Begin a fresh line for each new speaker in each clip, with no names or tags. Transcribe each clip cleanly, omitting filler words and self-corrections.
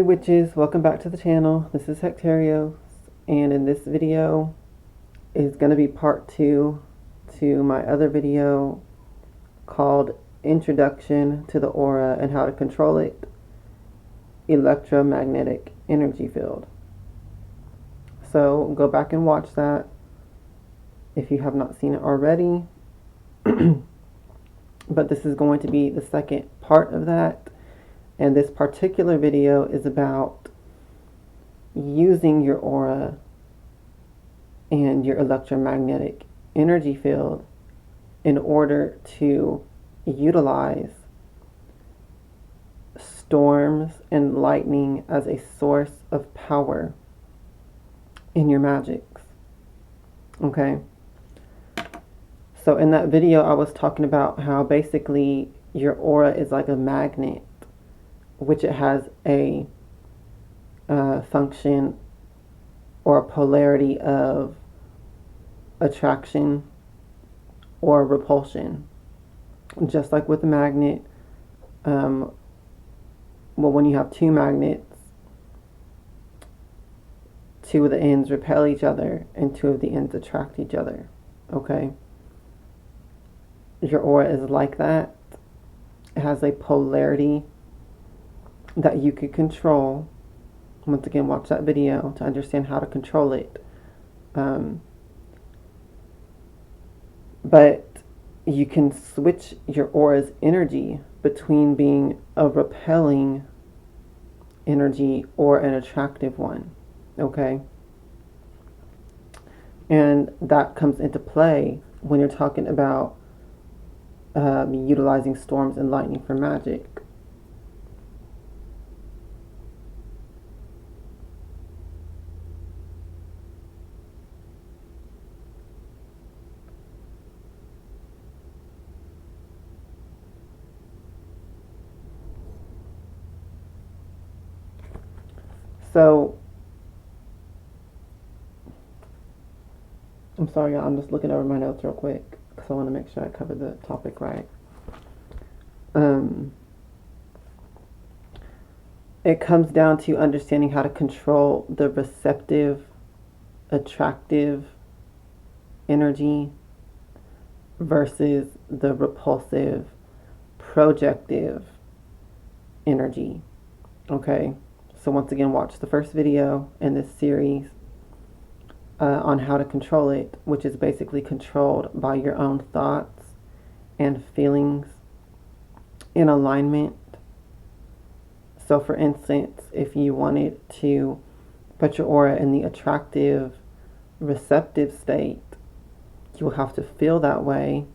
witches, welcome back to the channel. This is Hectarios, and in this video is going to be part 2 to my other video called Introduction to the Aura and How to Control It, Electromagnetic Energy Field. So go back and watch that if you have not seen it already. But this is going to be the second part of that. And this particular video is about using your aura and your electromagnetic energy field in order to utilize storms and lightning as a source of power in your magics. Okay? So in that video, I was talking about how basically your aura is like a magnet, which it has a function or a polarity of attraction or repulsion. Just like with a magnet, well, when you have two magnets, two of the ends repel each other and two of the ends attract each other. Okay? Your aura is like that. It has a polarity that you could control. Once again, watch that video to understand how to control it. But you can switch your aura's energy between being a repelling energy or an attractive one. Okay? And that comes into play when you're talking about utilizing storms and lightning for magic. So, I'm sorry, y'all, I'm just looking over my notes real quick because I want to make sure I cover the topic right. It comes down to understanding how to control the receptive, attractive energy versus the repulsive, projective energy. Okay? So once again, watch the first video in this series on how to control it, which is basically controlled by your own thoughts and feelings in alignment. So for instance, if you wanted to put your aura in the attractive, receptive state, you will have to feel that way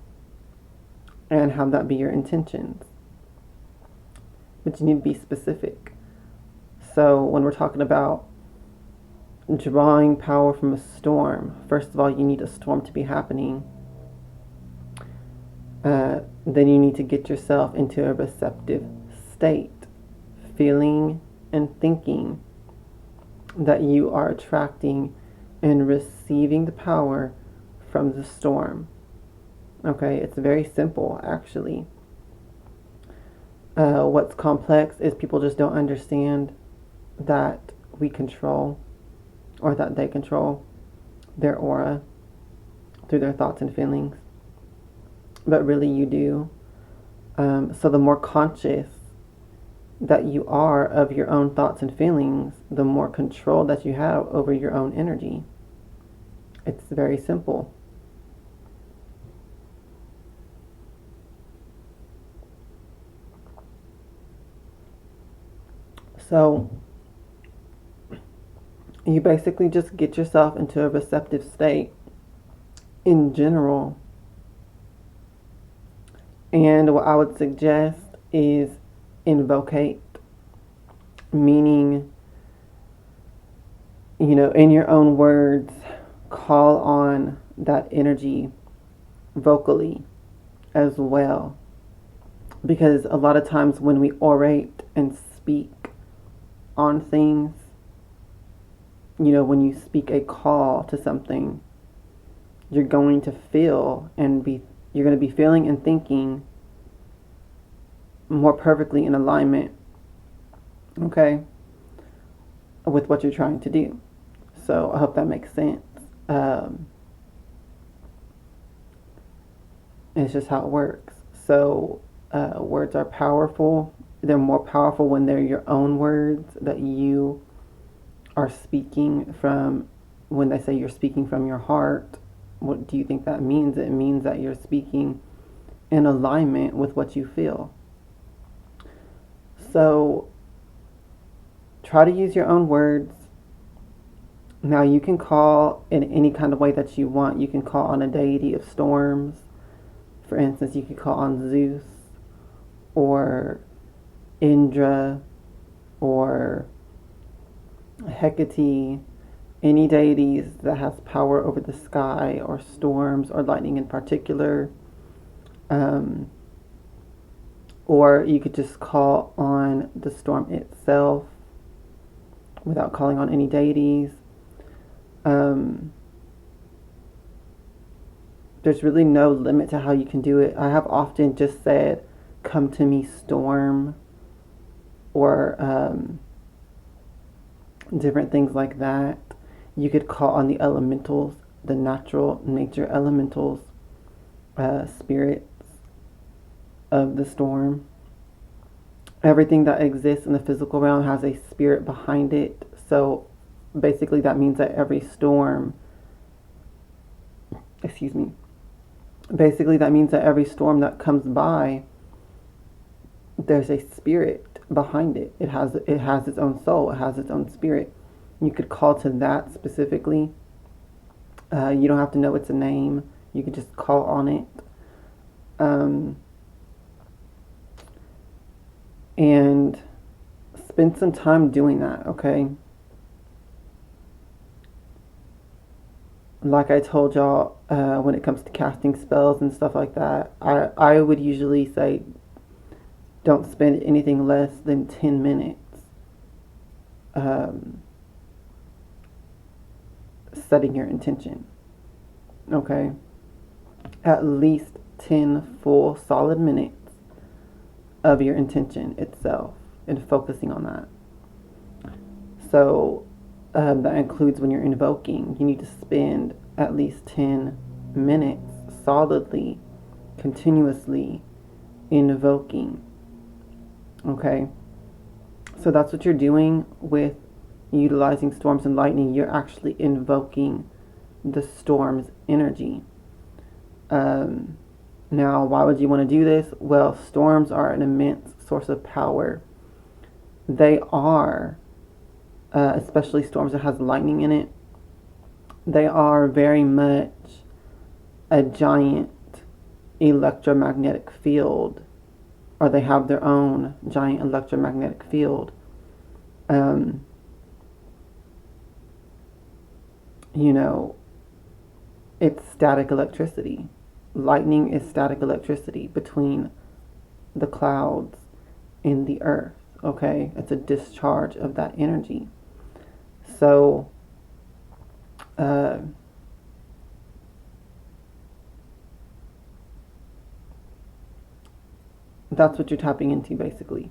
and have that be your intentions. But you need to be specific. So when we're talking about drawing power from a storm, first of all, you need a storm to be happening. Then you need to get yourself into a receptive state, feeling and thinking that you are attracting and receiving the power from the storm. Okay, it's very simple, actually. What's complex is people just don't understand that we control, or that they control, their aura through their thoughts and feelings. But really you do. So the more conscious that you are of your own thoughts and feelings, the more control that you have over your own energy. It's very simple. So you basically just get yourself into a receptive state in general. And what I would suggest is invocate, meaning, in your own words, call on that energy vocally as well. Because a lot of times when we orate and speak on things, when you speak a call to something, you're going to feel and you're going to be feeling and thinking more perfectly in alignment. Okay? with what you're trying to do. So I hope that makes sense. It's just how it works. So words are powerful. They're more powerful when they're your own words that you are speaking from. When they say you're speaking from your heart, what do you think that means? It means that you're speaking in alignment with what you feel. So try to use your own words. Now you can call in any kind of way that you want. You can call on a deity of storms. For instance, you could call on Zeus or Indra or Hecate, any deities that has power over the sky or storms or lightning in particular. Or you could just call on the storm itself without calling on any deities. There's really no limit to how you can do it. I have often just said, "Come to me, storm," or different things like that. You could call on the elementals, the natural nature elementals, spirits of the storm. Everything that exists in the physical realm has a spirit behind it. So basically that means that every storm, basically that means that every storm that comes by, there's a spirit behind it. It has its own soul. It has its own spirit. You could call to that specifically. You don't have to know it's a name. You could just call on it. And spend some time doing that, okay? Like I told y'all, when it comes to casting spells and stuff like that, I would usually say don't spend anything less than 10 minutes setting your intention, okay? At least 10 full solid minutes of your intention itself and focusing on that. So that includes when you're invoking. You need to spend at least 10 minutes solidly, continuously invoking. Okay? So that's what you're doing with utilizing storms and lightning. You're actually invoking the storm's energy. Now, why would you want to do this? Well, storms are an immense source of power. They are, especially storms that has lightning in it, they are very much a giant electromagnetic field, or they have their own giant electromagnetic field. It's static electricity. Lightning is static electricity between the clouds and the earth, okay? It's a discharge of that energy. So, that's what you're tapping into, basically.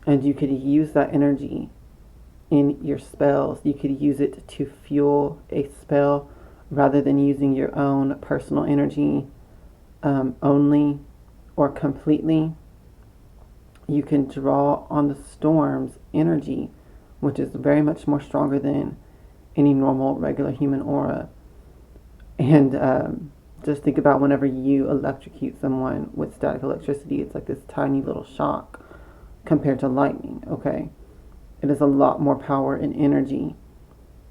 And you could use that energy in your spells. You could use it to fuel a spell rather than using your own personal energy only or completely. You can draw on the storm's energy, which is very much more stronger than any normal regular human aura. And just think about whenever you electrocute someone with static electricity, it's like this tiny little shock compared to lightning, okay? It is a lot more power and energy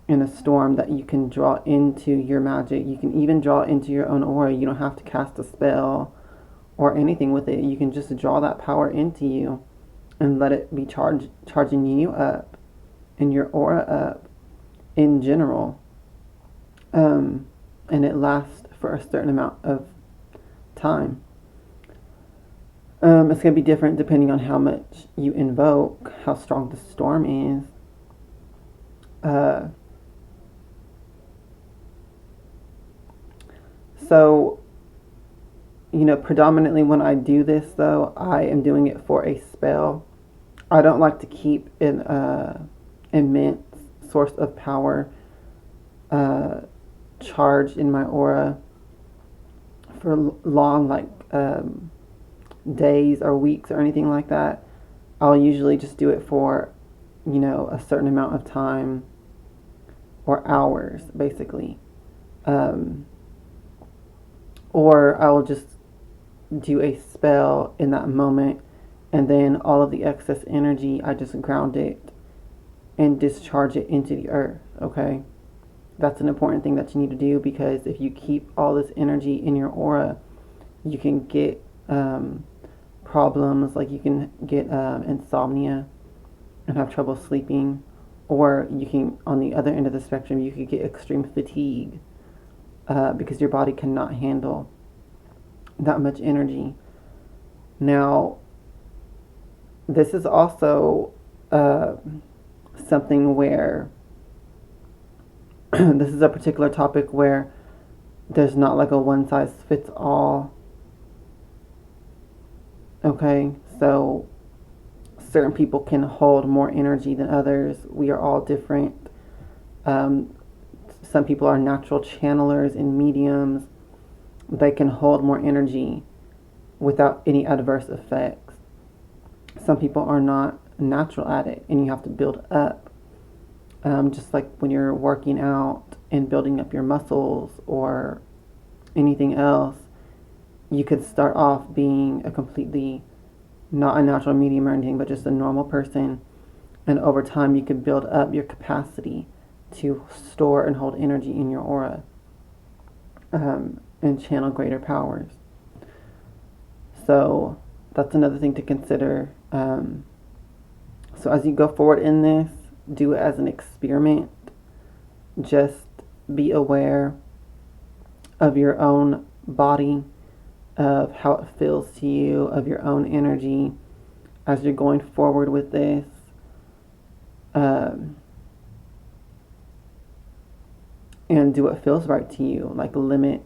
in a storm that you can draw into your magic. You can even draw into your own aura. You don't have to cast a spell or anything with it. You can just draw that power into you and let it be charging you up and your aura up in general. And it lasts for a certain amount of time. It's going to be different depending on how much you invoke, how strong the storm is. So, predominantly when I do this, though, I am doing it for a spell. I don't like to keep an immense source of power charged in my aura for long, like days or weeks or anything like that, I'll usually just do it for, a certain amount of time or hours, basically. Or I will just do a spell in that moment, and then all of the excess energy, I just ground it and discharge it into the earth, okay? That's an important thing that you need to do, because if you keep all this energy in your aura, you can get problems, like you can get insomnia and have trouble sleeping, or you can, on the other end of the spectrum, you could get extreme fatigue because your body cannot handle that much energy. Now, this is also something where this is a particular topic where there's not like a one size fits all. Okay, so certain people can hold more energy than others. We are all different. Some people are natural channelers and mediums. They can hold more energy without any adverse effects. Some people are not natural at it, and you have to build up. Just like when you're working out and building up your muscles or anything else, you could start off being a completely, not a natural medium or anything, but just a normal person. And over time, you could build up your capacity to store and hold energy in your aura and channel greater powers. So that's another thing to consider. So as you go forward in this, do it as an experiment. Just be aware of your own body, of how it feels to you, of your own energy as you're going forward with this. And do what feels right to you. Like, limit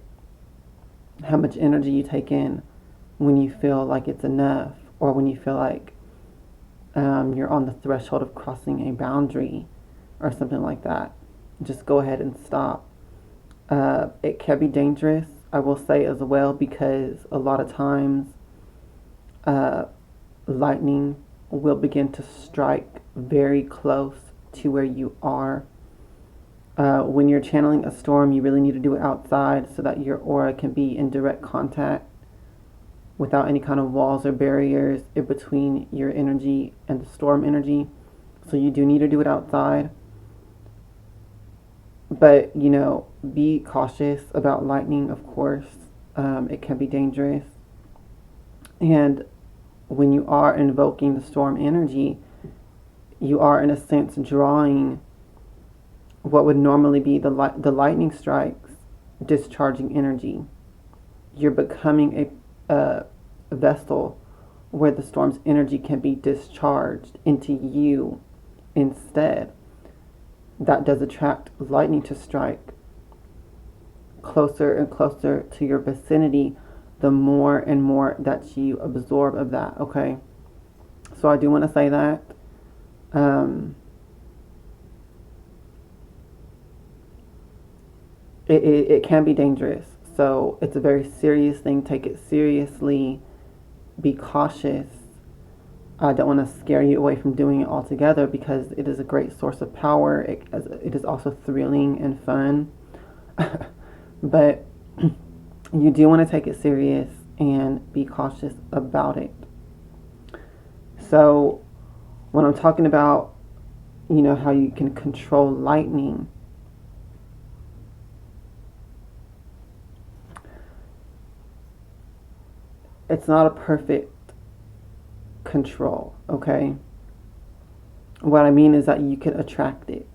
how much energy you take in when you feel like it's enough, or when you feel like you're on the threshold of crossing a boundary or something like that. Just go ahead and stop. It can be dangerous, I will say as well, because a lot of times lightning will begin to strike very close to where you are. When you're channeling a storm, you really need to do it outside so that your aura can be in direct contact without any kind of walls or barriers in between your energy and the storm energy. So you do need to do it outside. But, be cautious about lightning, of course. It can be dangerous. And when you are invoking the storm energy, you are, in a sense, drawing what would normally be the lightning strikes, discharging energy. You're becoming a vessel where the storm's energy can be discharged into you instead. That does attract lightning to strike closer and closer to your vicinity, the more and more that you absorb of that, okay? So I do want to say that. It can be dangerous. So it's a very serious thing. Take it seriously. Be cautious. I don't want to scare you away from doing it altogether, because it is a great source of power. It is also thrilling and fun. But you do want to take it serious and be cautious about it. So when I'm talking about, how you can control lightning, it's not a perfect control, okay? What I mean is that you can attract it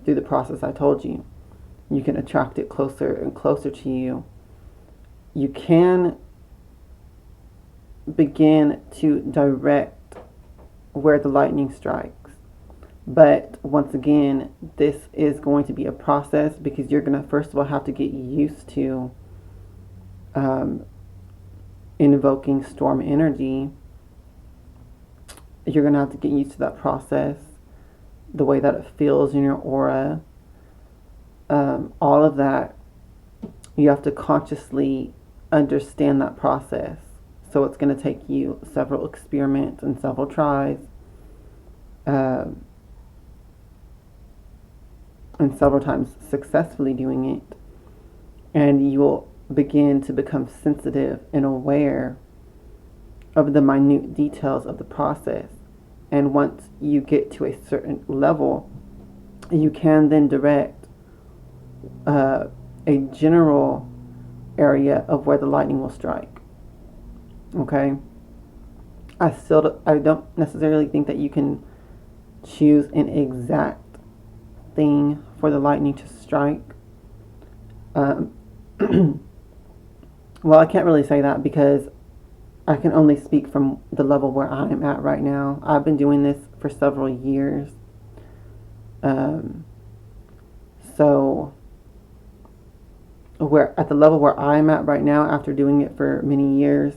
through the process I told you. You can attract it closer and closer to you. You can begin to direct where the lightning strikes. But once again, this is going to be a process, because you're going to, first of all, have to get used to invoking storm energy. You're going to have to get used to that process. the way that it feels in your aura, all of that, you have to consciously understand that process. So it's going to take you several experiments and several tries, and several times successfully doing it. And you will begin to become sensitive and aware of the minute details of the process. And once you get to a certain level, you can then direct a general area of where the lightning will strike. Okay? I don't necessarily think that you can choose an exact thing for the lightning to strike. Well, I can't really say that because I can only speak from the level where I'm at right now. I've been doing this for several years. So at the level where I'm at right now, after doing it for many years,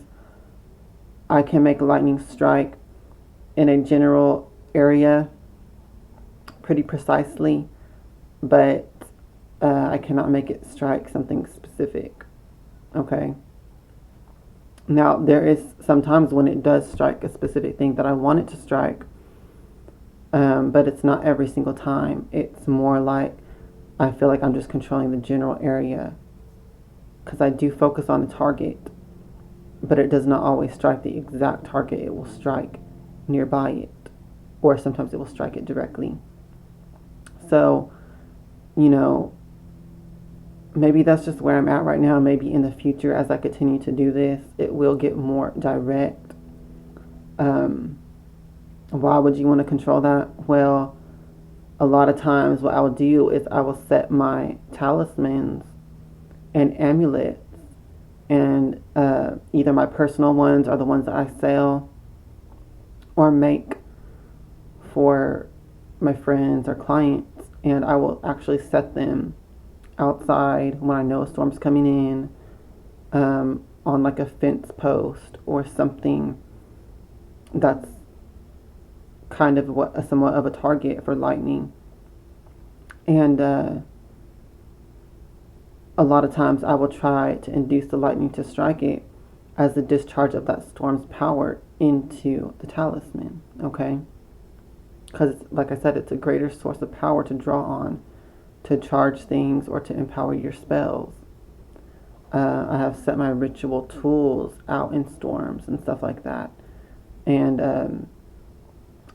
I can make a lightning strike in a general area pretty precisely, but I cannot make it strike something specific. Okay? Now, there is sometimes when it does strike a specific thing that I want it to strike, but it's not every single time. It's more like I feel like I'm just controlling the general area, because I do focus on the target, but it does not always strike the exact target. It will strike nearby it, or sometimes it will strike it directly. So, maybe that's just where I'm at right now. Maybe in the future, as I continue to do this, it will get more direct. Why would you want to control that? Well, a lot of times what I will do is I will set my talismans and amulets, and either my personal ones or the ones that I sell or make for my friends or clients, and I will actually set them outside when I know a storm's coming in, on like a fence post or something that's kind of somewhat of a target for lightning. And a lot of times I will try to induce the lightning to strike it as the discharge of that storm's power into the talisman. Okay? Because, like I said, it's a greater source of power to draw on, to charge things or to empower your spells. I have set my ritual tools out in storms and stuff like that. And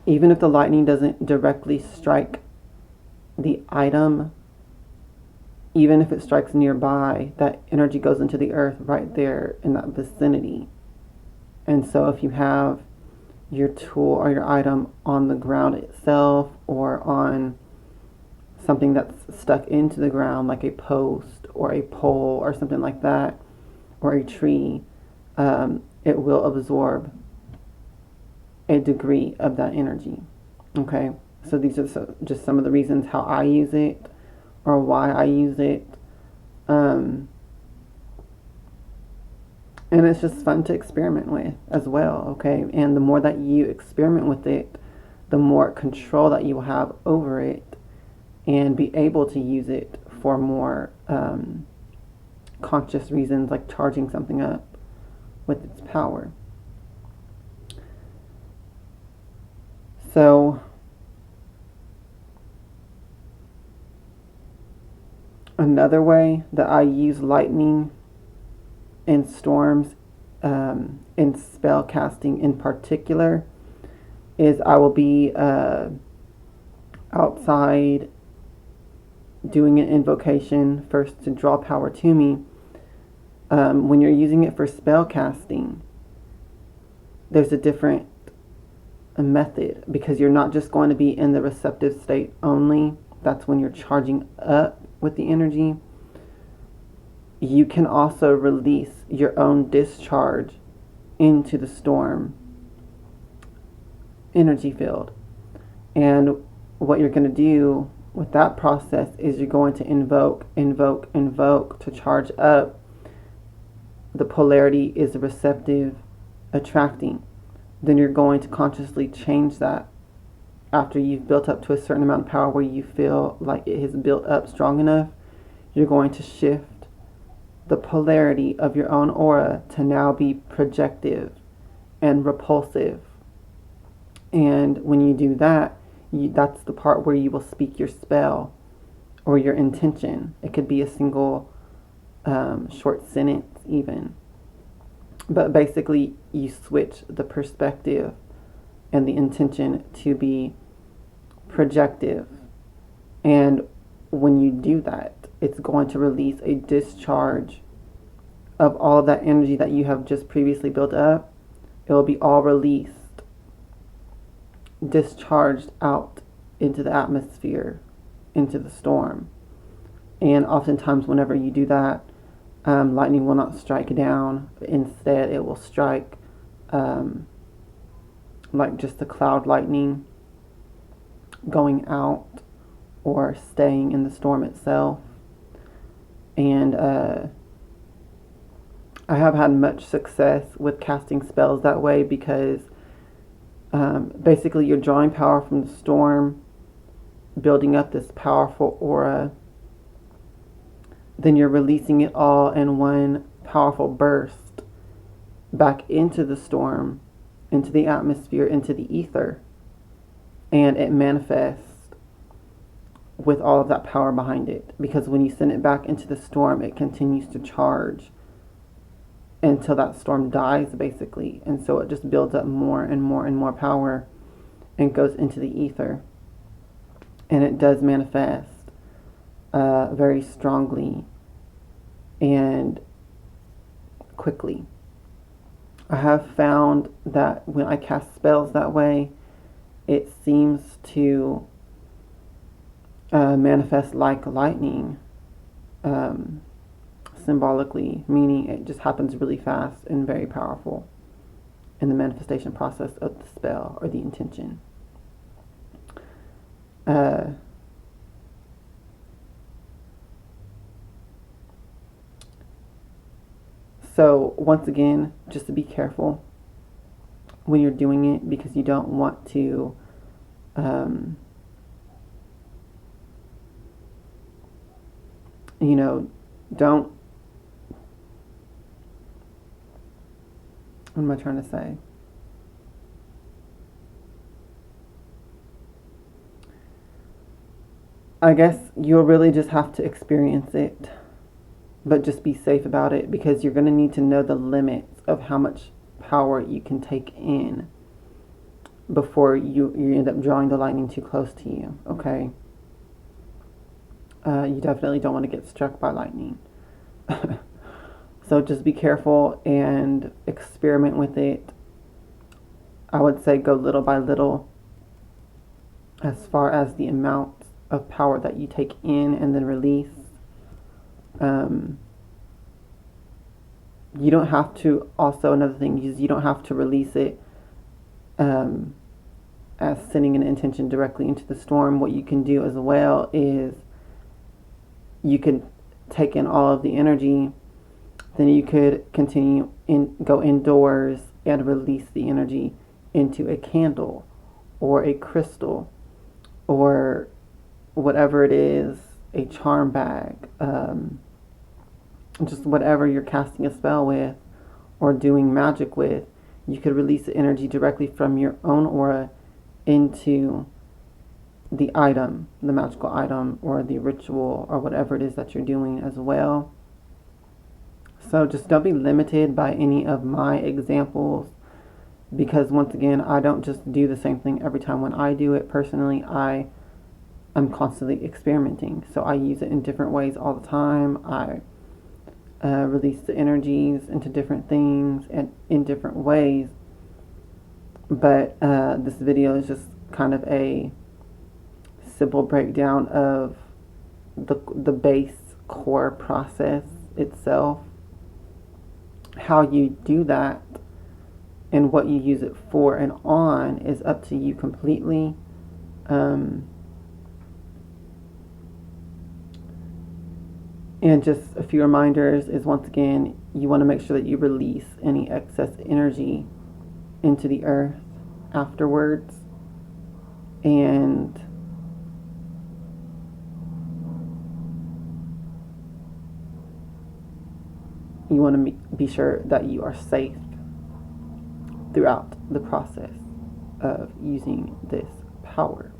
even if the lightning doesn't directly strike the item, even if it strikes nearby, that energy goes into the earth right there in that vicinity. And so if you have your tool or your item on the ground itself, or on something that's stuck into the ground, like a post or a pole or something like that, or a tree, it will absorb a degree of that energy. Okay? So these are just some of the reasons how I use it, or why I use it. And it's just fun to experiment with as well, okay? And the more that you experiment with it, the more control that you will have over it, and be able to use it for more conscious reasons, like charging something up with its power. So, another way that I use lightning in storms, in spell casting in particular, is I will be outside doing an invocation first to draw power to me. When you're using it for spell casting, there's a different method, because you're not just going to be in the receptive state only. That's when you're charging up with the energy. You can also release your own discharge into the storm energy field. And what you're going to do with that process is you're going to invoke to charge up. The polarity is receptive, attracting. Then you're going to consciously change that after you've built up to a certain amount of power where you feel like it has built up strong enough, you're going to shift the polarity of your own aura to now be projective and repulsive. And when you do that, that's the part where you will speak your spell or your intention. It could be a single short sentence even. But basically, you switch the perspective and the intention to be projective. And when you do that, it's going to release a discharge of all that energy that you have just previously built up. It will be all released, discharged out into the atmosphere, into the storm. And oftentimes whenever you do that, lightning will not strike down. Instead, it will strike like just the cloud lightning going out or staying in the storm itself. And I have had much success with casting spells that way because basically you're drawing power from the storm, building up this powerful aura. Then you're releasing it all in one powerful burst back into the storm, into the atmosphere, into the ether. And it manifests with all of that power behind it. Because when you send it back into the storm, it continues to charge until that storm dies, basically. And so it just builds up more and more and more power and goes into the ether. And it does manifest very strongly and quickly. I have found that when I cast spells that way, it seems to manifest like lightning, symbolically, meaning it just happens really fast and very powerful in the manifestation process of the spell or the intention. So once again, just to be careful when you're doing it, because you don't want to don't, what am I trying to say? I guess you'll really just have to experience it, but just be safe about it, because you're going to need to know the limits of how much power you can take in before you end up drawing the lightning too close to you, okay? You definitely don't want to get struck by lightning. So just be careful and experiment with it. I would say go little by little as far as the amount of power that you take in and then release. You don't have to, also another thing is you don't have to release it as sending an intention directly into the storm. What you can do as well is you can take in all of the energy, then you could go indoors and release the energy into a candle or a crystal or whatever it is, a charm bag, just whatever you're casting a spell with or doing magic with. You could release the energy directly from your own aura into the item, the magical item or the ritual or whatever it is that you're doing as well. So just don't be limited by any of my examples, because once again, I don't just do the same thing every time. When I do it personally, I'm constantly experimenting. So I use it in different ways all the time. I release the energies into different things and in different ways. But this video is just kind of a simple breakdown of the base core process itself. How you do that and what you use it for and on is up to you completely. And just a few reminders is, once again, you want to make sure that you release any excess energy into the earth afterwards. And you want to be sure that you are safe throughout the process of using this power.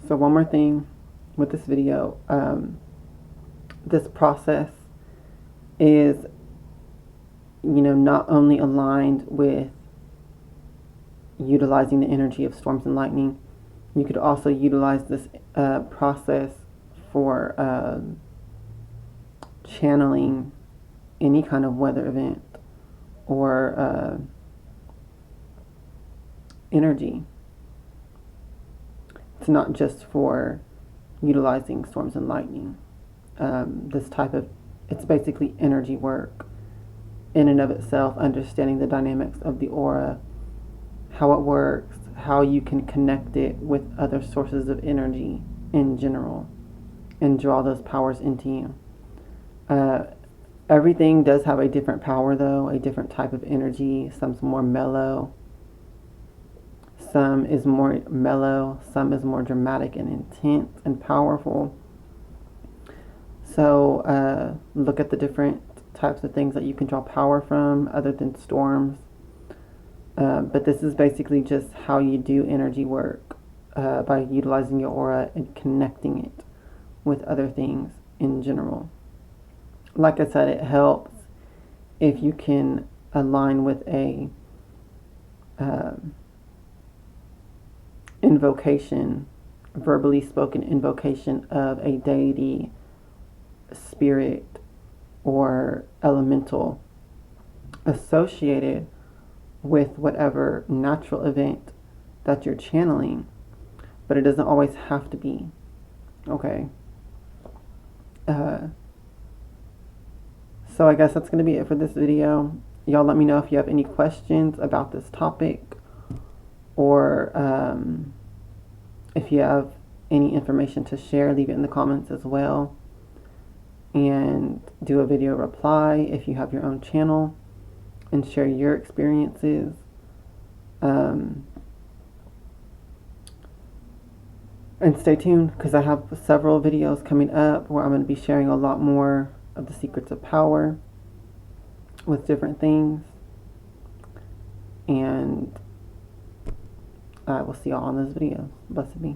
So one more thing with this video, this process is, not only aligned with utilizing the energy of storms and lightning, you could also utilize this process for channeling any kind of weather event or energy. It's not just for utilizing storms and lightning. It's basically energy work in and of itself, understanding the dynamics of the aura, how it works, how you can connect it with other sources of energy in general, and draw those powers into you. Everything does have a different power, though, a different type of energy. Some's more mellow, some is more mellow, some is more dramatic and intense and powerful. So look at the different types of things that you can draw power from other than storms. But this is basically just how you do energy work by utilizing your aura and connecting it with other things in general. Like I said, it helps if you can align with a invocation, verbally spoken invocation of a deity, spirit, or elemental associated with whatever natural event that you're channeling. But it doesn't always have to be. Okay. So I guess that's going to be it for this video. Y'all let me know if you have any questions about this topic, or if you have any information to share, leave it in the comments as well. And do a video reply if you have your own channel and share your experiences. And stay tuned, because I have several videos coming up where I'm going to be sharing a lot more of the secrets of power with different things. And I will see y'all on those videos. Blessed be.